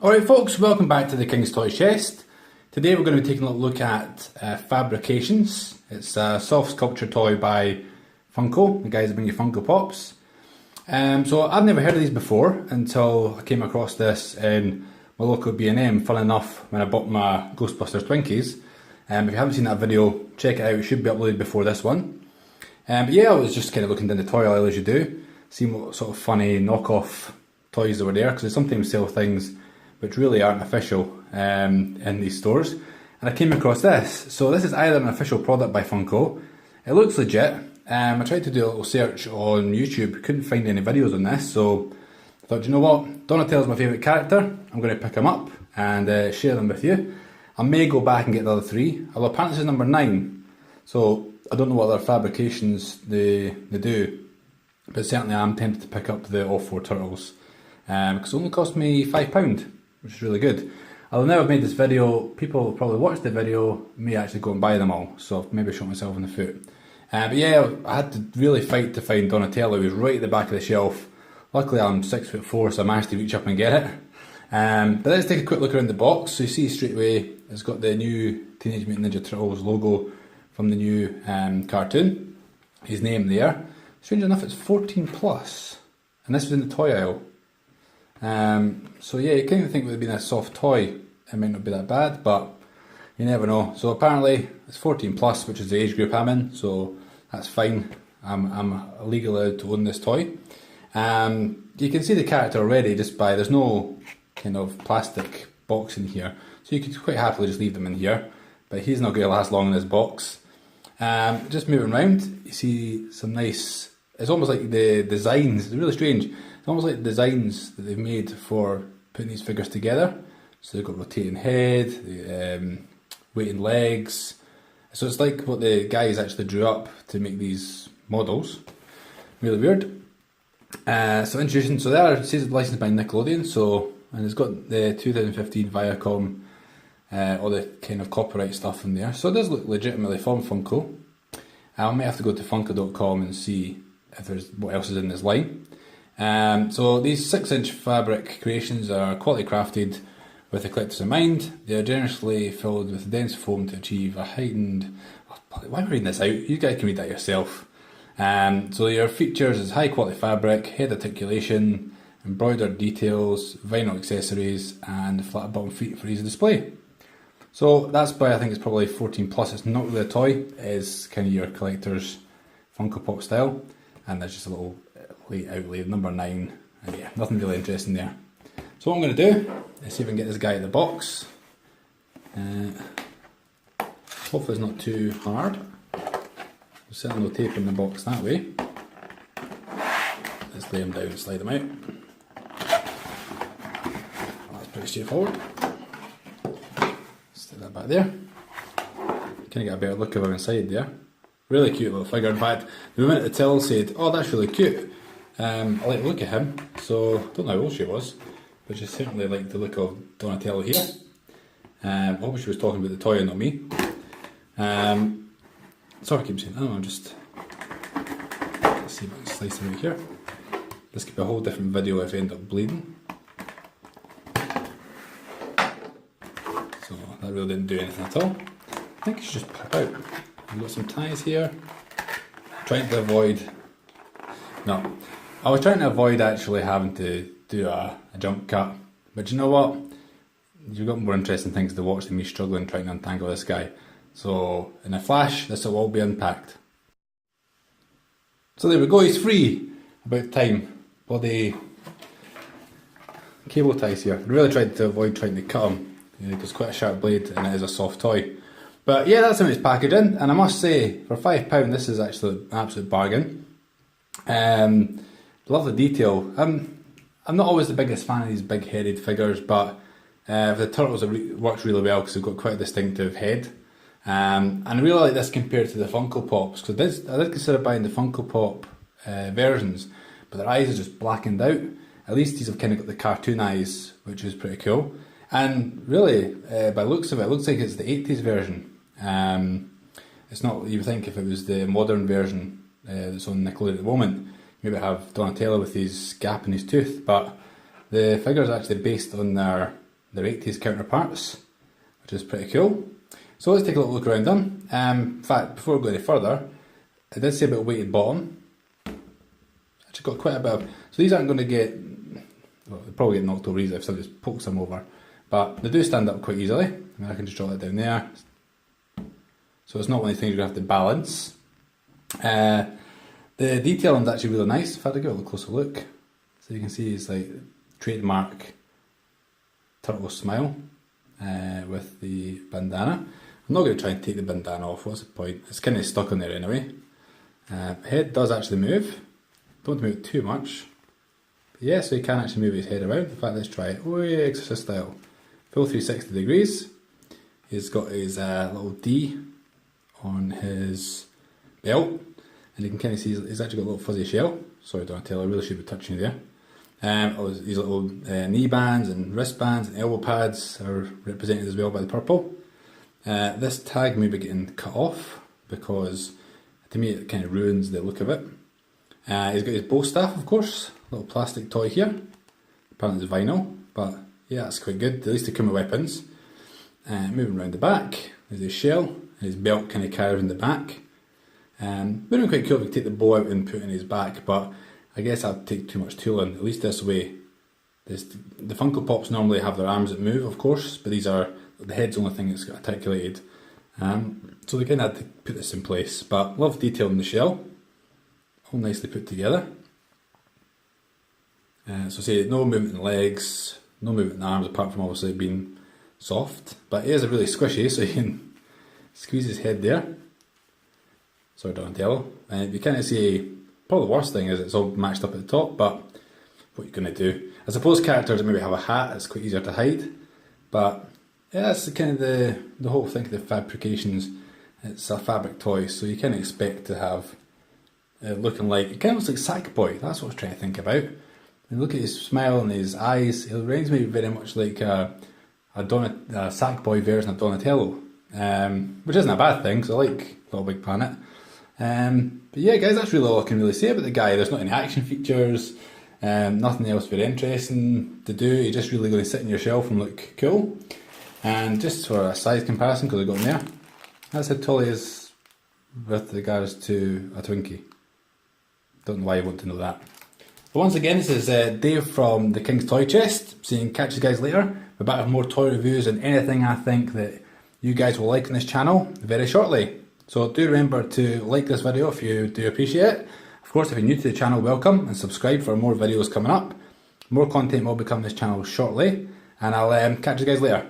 Alright folks, welcome back to the King's Toy Chest. Today we're going to be taking a look at Fabrikations. It's a soft sculpture toy by Funko, the guys that bring you Funko Pops. So I've never heard of these before until I came across this in my local B&M, fun enough, when I bought my Ghostbusters Twinkies. If you haven't seen that video, check it out, it should be uploaded before this one. But yeah, I was just kind of looking down the toy aisle as you do, seeing what sort of funny knockoff toys that were there, because they sometimes sell things which really aren't official in these stores. And I came across this. So this is either an official product by Funko. It looks legit. I tried to do a little search on YouTube, couldn't find any videos on this, so I thought, you know what, Donatello's my favourite character, I'm going to pick them up and share them with you. I may go back and get the other three, although apparently this is number 9, so I don't know what other fabrications they do, but certainly I'm tempted to pick up the all 4 turtles, because it only cost me £5, which is really good. Although now I've made this video, people will probably watch the video, may actually go and buy them all, so I've maybe shot myself in the foot. But yeah, I had to really fight to find Donatello. He was right at the back of the shelf. Luckily I'm 6'4", so I managed to reach up and get it. But let's take a quick look around the box. So you see straight away, it's got the new Teenage Mutant Ninja Turtles logo from the new cartoon. His name there. Strange enough, it's 14 plus, and this was in the toy aisle. So yeah, you kind of think it would have been a soft toy, it might not be that bad, but you never know. So apparently it's 14 plus, which is the age group I'm in, so that's fine. I'm legally allowed to own this toy. You can see the character already just by, there's no kind of plastic box in here, so you could quite happily just leave them in here, but he's not going to last long in this box. Just moving around, you see some nice, it's almost like the designs, it's really strange. It's almost like the designs that they've made for putting these figures together. So they've got rotating head, weighting legs. So it's like what the guys actually drew up to make these models. Really weird. So introducing, so they it says it's licensed by Nickelodeon, so, and it's got the 2015 Viacom, all the kind of copyright stuff in there. So it does look legitimately from Funko. I might have to go to funko.com and see if there's what else is in this line. So these 6-inch fabric creations are quality crafted with the collectors in mind. They are generously filled with dense foam to achieve a heightened... Why am I reading this out? You guys can read that yourself. So your features is high quality fabric, head articulation, embroidered details, vinyl accessories, and flat bottom feet for easy display. So that's why I think it's probably 14 plus. It's not really a toy, it is kind of your collector's Funko Pop style, and there's just a little late outlay, number 9, and yeah, nothing really interesting there. So what I'm going to do is see if I can get this guy out of the box. Hopefully it's not too hard. There's certainly no tape in the box that way. Let's lay them down and slide them out. That's pretty straightforward. Stick that back there. Kind of get a better look of him inside there. Really cute little figure. In fact, the moment the till said, "Oh, that's really cute," I like the look at him. So I don't know how old she was, but she certainly liked the look of Donatello here. I hope she was talking about the toy and not me. Sorry, I keep saying, oh, just, let's see if I can slice it out here. This could be a whole different video if I end up bleeding. So that really didn't do anything at all. I think it should just pop out. I've got some ties here. Trying to avoid, no, I was trying to avoid actually having to do a jump cut, but you know what? You've got more interesting things to watch than me struggling trying to untangle this guy. So in a flash, this will all be unpacked. So there we go, he's free. About time. Bloody cable ties here. I really tried to avoid trying to cut him. It's quite a sharp blade and it is a soft toy. But yeah, that's how it's packaged in, and I must say, for £5 this is actually an absolute bargain. Love the detail. I'm not always the biggest fan of these big headed figures, but for the turtles it works really well because they've got quite a distinctive head. And I really like this compared to the Funko Pops, because I did consider buying the Funko Pop versions, but their eyes are just blackened out. At least these have kind of got the cartoon eyes, which is pretty cool. And really, by looks of it, it looks like it's the 80s version. It's not, you would think if it was the modern version that's on Nickelodeon at the moment, maybe have Donatello with his gap in his tooth, but the figure is actually based on their their 80s counterparts, which is pretty cool. So let's take a little look around them. In fact, before we go any further, I did say about a weighted bottom. Actually got quite a bit of, so these aren't going to get, well, they'll probably get knocked over easily if somebody just pokes them over, but they do stand up quite easily. I can just drop that down there. So it's not one of the things you're going to have to balance. The detailing is actually really nice. In fact, I'll give it a little closer look. So you can see it's like trademark turtle smile with the bandana. I'm not going to try and take the bandana off, what's the point? It's kind of stuck on there anyway. Head does actually move. Don't move it too much. But yeah, so he can actually move his head around. In fact, let's try it. Oh yeah, Exorcist style. Full 360 degrees. He's got his little D on his belt. And you can kind of see he's actually got a little fuzzy shell. Sorry Donatello, I really should be touching you there. These little knee bands and wristbands and elbow pads are represented as well by the purple. This tag may be getting cut off because to me it kind of ruins the look of it. He's got his bow staff, of course, little plastic toy here. Apparently it's vinyl, but yeah, that's quite good. At least they come with weapons. Moving around the back, there's his shell and his belt kind of carried in the back. Would have been quite cool if we could take the bow out and put it in his back, but I guess that'd take too much tooling. At least this way, the Funko Pops normally have their arms that move, of course, but these are, the head's the only thing that's got articulated. So they kind of had to put this in place, but love detail in the shell. All nicely put together. So say no movement in the legs, no movement in the arms apart from obviously being soft, but it is a really squishy, so you can squeeze his head there. Sorry Donatello. You kind of see, probably the worst thing is it's all matched up at the top, but what you're going to do. I suppose characters that maybe have a hat, it's quite easier to hide, but yeah, that's kind of the whole thing of the Fabrikations. It's a fabric toy, so you kind of expect to have looking like, it kind of looks like Sackboy, that's what I was trying to think about. When you look at his smile and his eyes, it reminds me very much like a Sackboy version of Donatello, which isn't a bad thing, because I like Little Big Planet. But yeah guys, that's really all I can really say about the guy. There's not any action features, nothing else very interesting to do. You're just really going to sit in your shelf and look cool. And just for a size comparison, because I've got him there, that's how tall he is with regards to a Twinkie. Don't know why you want to know that. But once again, this is Dave from the King's Toy Chest, saying catch you guys later. We're back with more toy reviews and anything I think that you guys will like on this channel very shortly. So do remember to like this video if you do appreciate it. Of course, if you're new to the channel, welcome, and subscribe for more videos coming up. More content will be coming to this channel shortly, and I'll catch you guys later.